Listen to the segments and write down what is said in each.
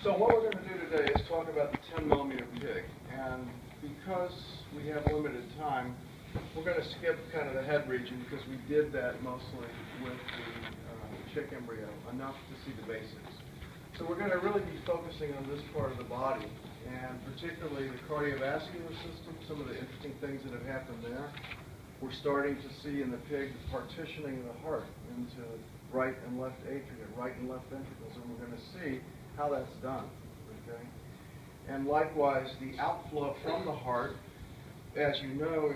So what we're going to do today is talk about the 10 millimeter pig, and because we have limited time, we're going to skip kind of the head region because we did that mostly with the chick embryo, enough to see the basics. So we're going to really be focusing on this part of the body, and particularly the cardiovascular system, some of the interesting things that have happened there. We're starting to see in the pig the partitioning of the heart into right and left atria, right and left ventricles, and we're going to see how that's done. Okay? And likewise, the outflow from the heart, as you know,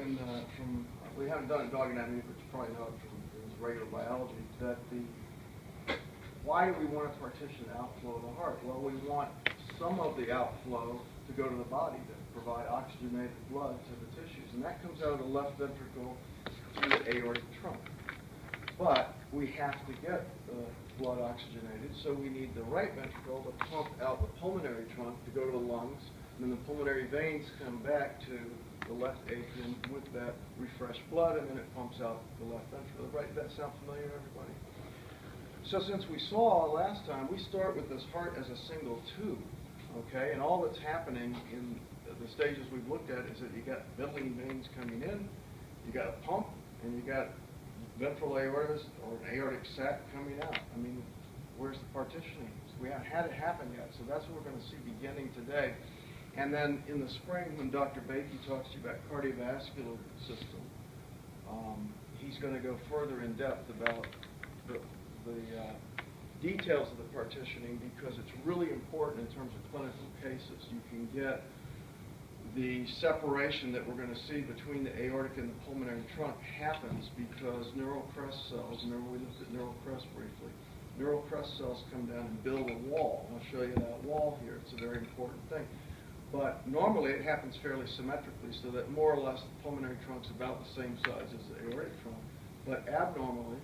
we haven't done it in dog anatomy, but you probably know it from regular biology, that why do we want to partition the outflow of the heart? Well, we want some of the outflow to go to the body to provide oxygenated blood to the tissues, and that comes out of the left ventricle through the aortic trunk. But we have to get the blood oxygenated, so we need the right ventricle to pump out the pulmonary trunk to go to the lungs, and then the pulmonary veins come back to the left atrium with that refreshed blood, and then it pumps out the left ventricle. Right? Does that sound familiar to everybody? So since we saw last time, we start with this heart as a single tube, okay? And all that's happening in the stages we've looked at is that you got milling veins coming in, you got a pump, and you got ventral aortas or an aortic sac coming out. I mean, where's the partitioning? We haven't had it happen yet, so that's what we're going to see beginning today. And then in the spring, when Dr. Bakey talks to you about cardiovascular system, he's going to go further in depth about the details of the partitioning, because it's really important in terms of clinical cases. You can get the separation that we're going to see between the aortic and the pulmonary trunk happens because neural crest cells, remember we looked at neural crest briefly, neural crest cells come down and build a wall. I'll show you that wall here. It's a very important thing. But normally it happens fairly symmetrically, so that more or less the pulmonary trunk's about the same size as the aortic trunk. But abnormally,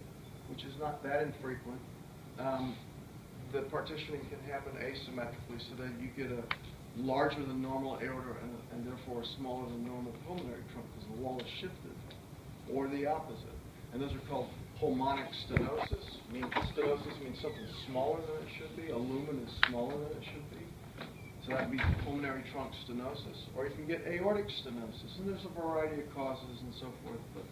which is not that infrequent, the partitioning can happen asymmetrically, so that you get a larger than normal aorta and therefore a smaller than normal pulmonary trunk because the wall is shifted, or the opposite. And those are called pulmonic stenosis. Stenosis means something smaller than it should be. A lumen is smaller than it should be. So that would be pulmonary trunk stenosis. Or you can get aortic stenosis, and there's a variety of causes and so forth, but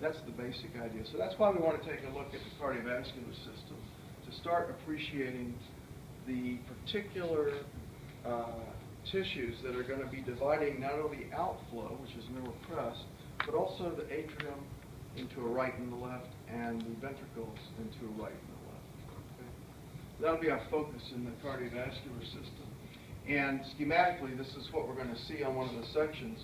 that's the basic idea. So that's why we want to take a look at the cardiovascular system, to start appreciating the particular tissues that are going to be dividing not only the outflow, which is neural crest, but also the atrium into a right and the left, and the ventricles into a right and the left. Okay? That'll be our focus in the cardiovascular system. And schematically, this is what we're going to see on one of the sections.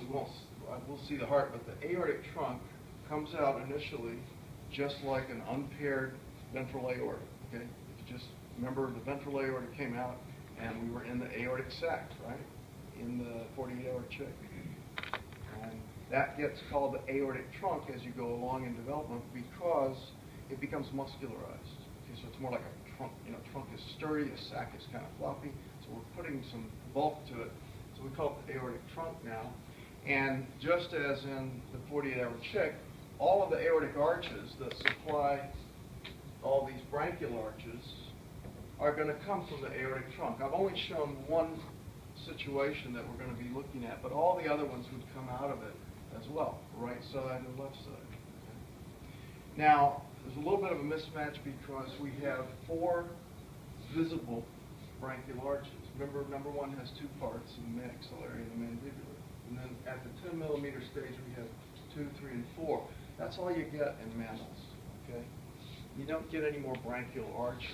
We'll see the heart, but the aortic trunk comes out initially just like an unpaired ventral aorta. Okay? If you just remember, the ventral aorta came out, and we were in the aortic sac, right? In the 48-hour chick. And that gets called the aortic trunk as you go along in development because it becomes muscularized. Okay, so it's more like a trunk. You know, trunk is sturdy, the sac is kind of floppy, so we're putting some bulk to it. So we call it the aortic trunk now. And just as in the 48-hour chick, all of the aortic arches that supply all these branchial arches are going to come from the aortic trunk. I've only shown one situation that we're going to be looking at, but all the other ones would come out of it as well, right side and left side. Okay. Now, there's a little bit of a mismatch because we have 4 visible branchial arches. Remember, number 1 has 2 parts, the maxillary and the mandibular. And then at the 10 millimeter stage, we have 2, 3, and 4. That's all you get in mammals, okay? You don't get any more branchial arches,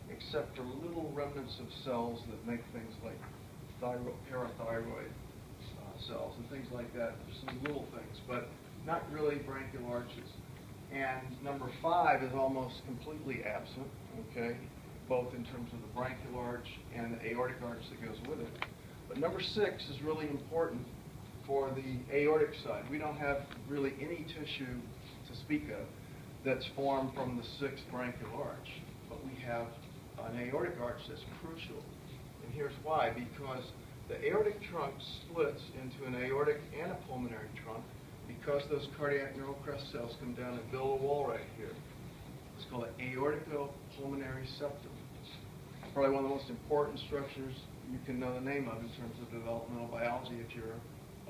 except for little remnants of cells that make things like parathyroid cells and things like that. There's some little things, but not really branchial arches. And number 5 is almost completely absent, okay, both in terms of the branchial arch and the aortic arch that goes with it. But number 6 is really important for the aortic side. We don't have really any tissue to speak of that's formed from the 6th branchial arch, but we have an aortic arch that's crucial. And here's why: because the aortic trunk splits into an aortic and a pulmonary trunk because those cardiac neural crest cells come down and build a wall right here. It's called an aorticopulmonary septum. probably one of the most important structures you can know the name of in terms of developmental biology if you're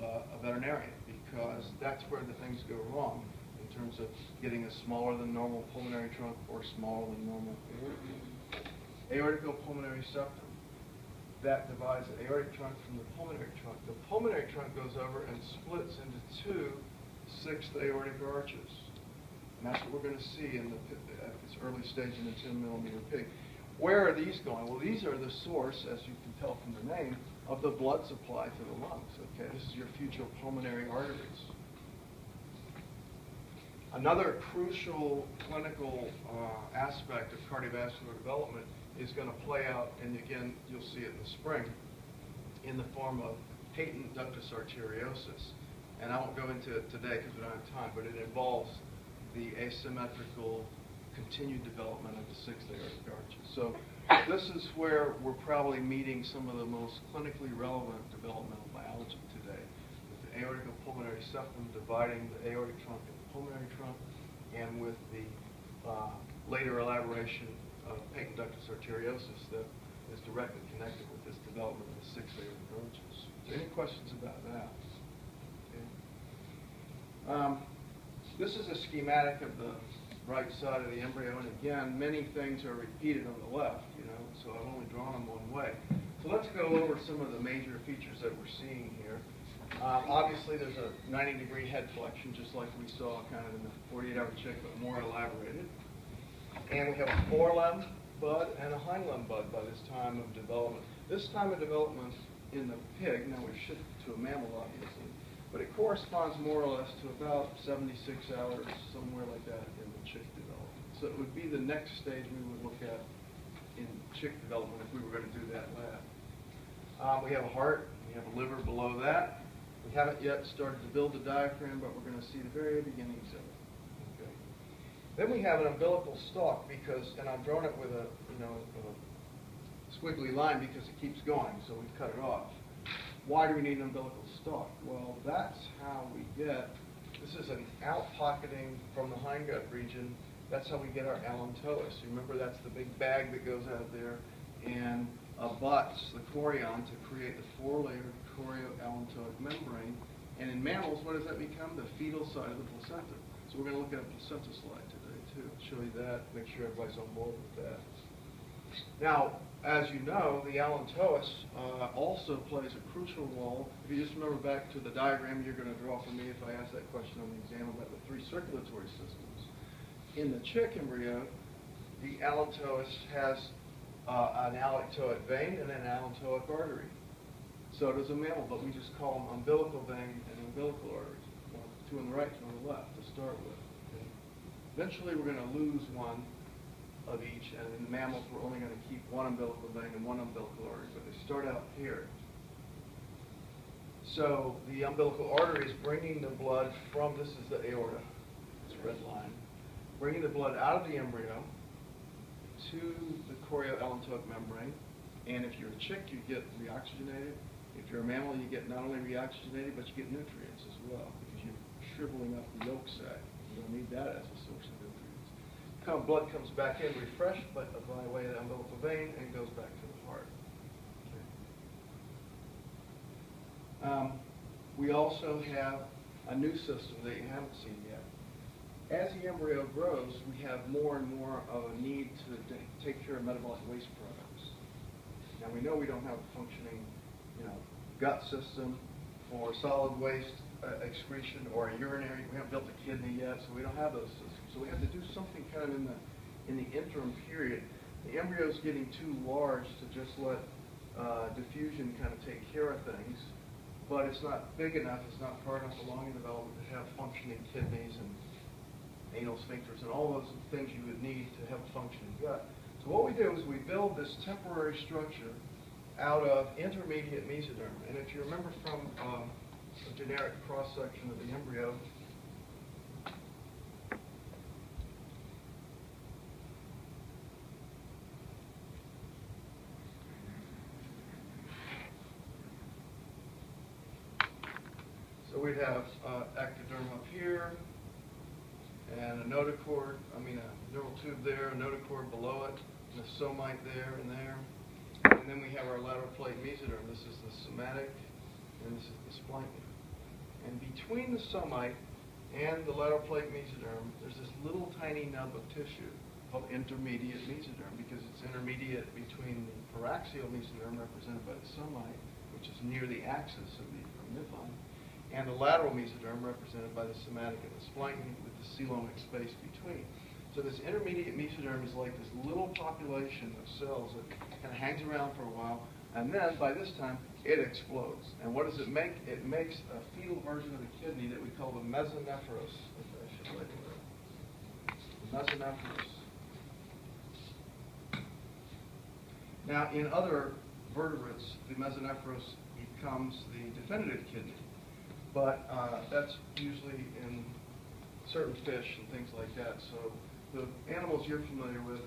a veterinarian, because that's where the things go wrong in terms of getting a smaller than normal pulmonary trunk or smaller than normal aortic pulmonary septum. That divides the aortic trunk from the pulmonary trunk. The pulmonary trunk goes over and splits into two sixth aortic arches. And that's what we're going to see in at this early stage in the 10-millimeter pig. Where are these going? Well, these are the source, as you can tell from the name, of the blood supply to the lungs. Okay, this is your future pulmonary arteries. Another crucial clinical aspect of cardiovascular development is going to play out, and again, you'll see it in the spring, in the form of patent ductus arteriosus. And I won't go into it today because we don't have time, but it involves the asymmetrical continued development of the sixth aortic arches. So this is where we're probably meeting some of the most clinically relevant developmental biology today, with the aortic pulmonary septum dividing the aortic trunk and the pulmonary trunk, and with the later elaboration of patent ductus arteriosus that is directly connected with this development of the sixth aortic arches. So any questions about that? Okay. This is a schematic of the right side of the embryo, and again, many things are repeated on the left, so I've only drawn them one way. So let's go over some of the major features that we're seeing here. Obviously, there's a 90-degree head flexion, just like we saw kind of in the 48-hour chick, but more elaborated. And we have a forelimb bud and a hindlimb bud by this time of development. This time of development in the pig, now we've shifted to a mammal, obviously, but it corresponds more or less to about 76 hours, somewhere like that, in the chick development. So it would be the next stage we would look at in chick development if we were going to do that lab. We have a heart, we have a liver below that. We haven't yet started to build the diaphragm, but we're going to see the very beginnings of it. Okay. Then we have an umbilical stalk, because, and I've drawn it with a squiggly line because it keeps going, so we've cut it off. Why do we need an umbilical stalk? Well, that's how we get, this is an out-pocketing from the hindgut region. That's how we get our allantois. Remember, that's the big bag that goes out there and abuts the chorion to create the four-layered chorioallantoic membrane. And in mammals, what does that become? The fetal side of the placenta. So we're going to look at a placenta slide today, too. I'll show you that, make sure everybody's on board with that. Now, as you know, the allantois also plays a crucial role. If you just remember back to the diagram you're going to draw for me if I ask that question on the exam about the three circulatory systems. In the chick embryo, the allantois has an allantoic vein and an allantoic artery. So does a mammal, but we just call them umbilical vein and umbilical arteries. Two on the right, two on the left to start with. Okay. Eventually, we're going to lose one of each, and in mammals we're only going to keep one umbilical vein and one umbilical artery, but they start out here. So the umbilical artery is bringing the blood from, this is the aorta, this red line, bringing the blood out of the embryo to the chorioallantoic membrane, and if you're a chick you get reoxygenated. If you're a mammal you get not only reoxygenated but you get nutrients as well, because you're shriveling up the yolk sac. You don't need that as a source of nutrients. Blood comes back in refreshed by way of the umbilical vein and goes back to the heart. Okay. We also have a new system that you haven't seen yet. As the embryo grows, we have more and more of a need to take care of metabolic waste products. Now we know we don't have a functioning, gut system for solid waste excretion or a urinary. We haven't built a kidney yet, so we don't have those systems. So we have to do something kind of in the interim period. The embryo is getting too large to just let diffusion kind of take care of things, but it's not big enough, it's not far enough along in development to have functioning kidneys and anal sphincters and all those things you would need to have a functioning gut. So what we do is we build this temporary structure out of intermediate mesoderm. And if you remember from a generic cross-section of the embryo, so we'd have ectoderm up here, and a notochord, a neural tube there, a notochord below it, and the somite there and there. And then we have our lateral plate mesoderm. This is the somatic, and this is the splanchnic. And between the somite and the lateral plate mesoderm, there's this little tiny nub of tissue called intermediate mesoderm, because it's intermediate between the paraxial mesoderm, represented by the somite, which is near the axis of the midline, and the lateral mesoderm, represented by the somatic and the splanchnic, with the coelomic space between. So this intermediate mesoderm is like this little population of cells that kind of hangs around for a while, and then by this time it explodes. And what does it make? It makes a fetal version of the kidney that we call the mesonephros. I should write it down. The mesonephros. Now, in other vertebrates, the mesonephros becomes the definitive kidney, but that's usually in certain fish and things like that. So the animals you're familiar with,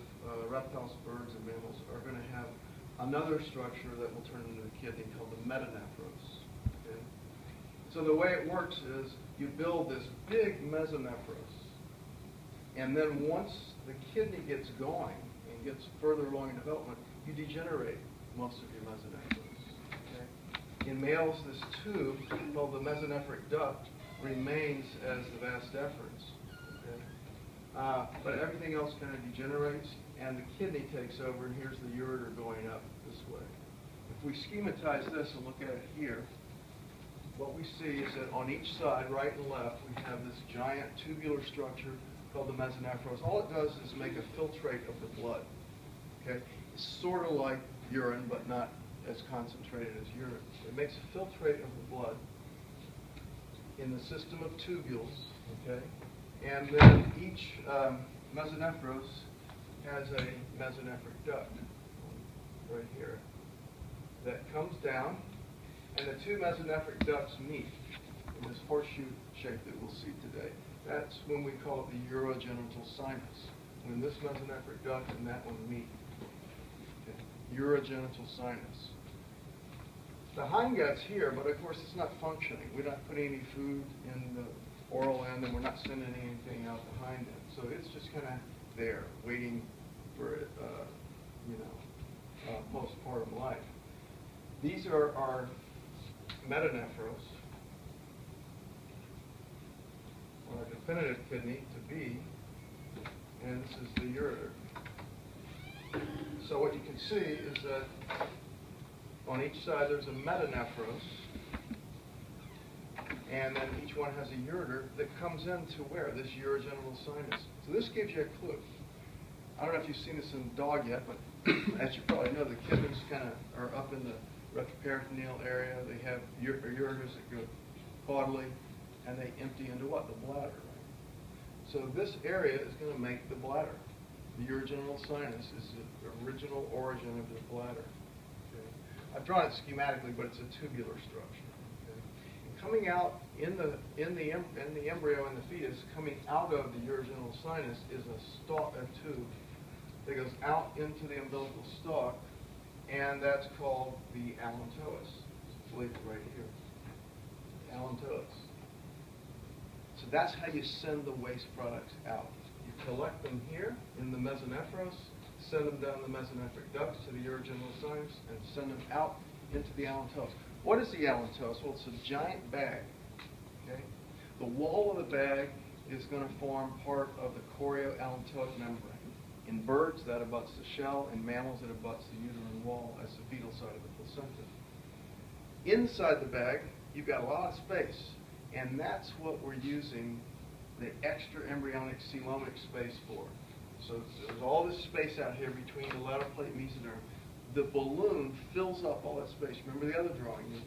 reptiles, birds, and mammals, are going to have another structure that will turn into the kidney called the metanephros. Okay? So the way it works is you build this big mesonephros, and then once the kidney gets going and gets further along in development, you degenerate most of your mesonephros. Okay? In males, this tube, called the mesonephric duct, remains as the vas deferens. Okay? But everything else kind of degenerates, and the kidney takes over, and here's the ureter going up this way. If we schematize this and look at it here, what we see is that on each side, right and left, we have this giant tubular structure called the mesonephros. All it does is make a filtrate of the blood. Okay? It's sort of like urine, but not as concentrated as urine. It makes a filtrate of the blood in the system of tubules, okay? And then each mesonephros has a mesonephric duct right here that comes down, and the two mesonephric ducts meet in this horseshoe shape that we'll see today. That's when we call it the urogenital sinus, when this mesonephric duct and that one meet. Okay. Urogenital sinus. The hindgut's here, but of course it's not functioning. We're not putting any food in the oral end, and we're not sending anything out the hind end. So it's just kind of there, waiting for it, postpartum life. These are our metanephros, or our definitive kidney to be, and this is the ureter. So what you can see is that on each side there's a metanephros, and then each one has a ureter that comes into where? This urogenital sinus. So this gives you a clue. I don't know if you've seen this in a dog yet, but as you probably know, the kidneys kind of are up in the retroperitoneal area. They have ureters that go caudally, and they empty into what? The bladder, right? So this area is going to make the bladder. The urogenital sinus is the original origin of the bladder. Okay? I've drawn it schematically, but it's a tubular structure. Okay? And coming out in the embryo and the fetus, coming out of the urogenital sinus is a tube that goes out into the umbilical stalk, and that's called the allantois. It's labeled right here. Allantois. So that's how you send the waste products out. You collect them here in the mesonephros, send them down the mesonephric ducts to the urogenital sinus, and send them out into the allantois. What is the allantois? Well, it's a giant bag. Okay? The wall of the bag is going to form part of the chorioallantoic membrane. In birds, that abuts the shell. In mammals, it abuts the uterine wall as the fetal side of the placenta. Inside the bag, you've got a lot of space, and that's what we're using the extra embryonic coelomic space for. So there's all this space out here between the lateral plate mesoderm. The balloon fills up all that space. Remember the other drawing you're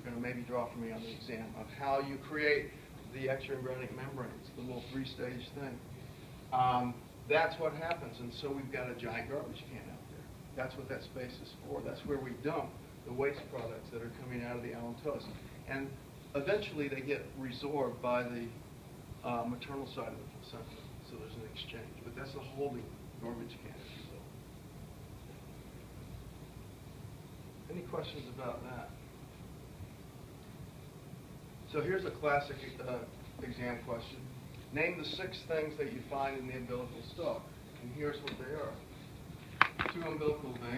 going to maybe draw for me on the exam of how you create the extra embryonic membranes, the little three-stage thing. That's what happens, and so we've got a giant garbage can out there. That's what that space is for. That's where we dump the waste products that are coming out of the allantois. And eventually they get resorbed by the maternal side of the placenta, so there's an exchange. But that's a holding garbage can, if you will. Any questions about that? So here's a classic exam question. Name the 6 things that you find in the umbilical stalk, and here's what they are. two umbilical veins.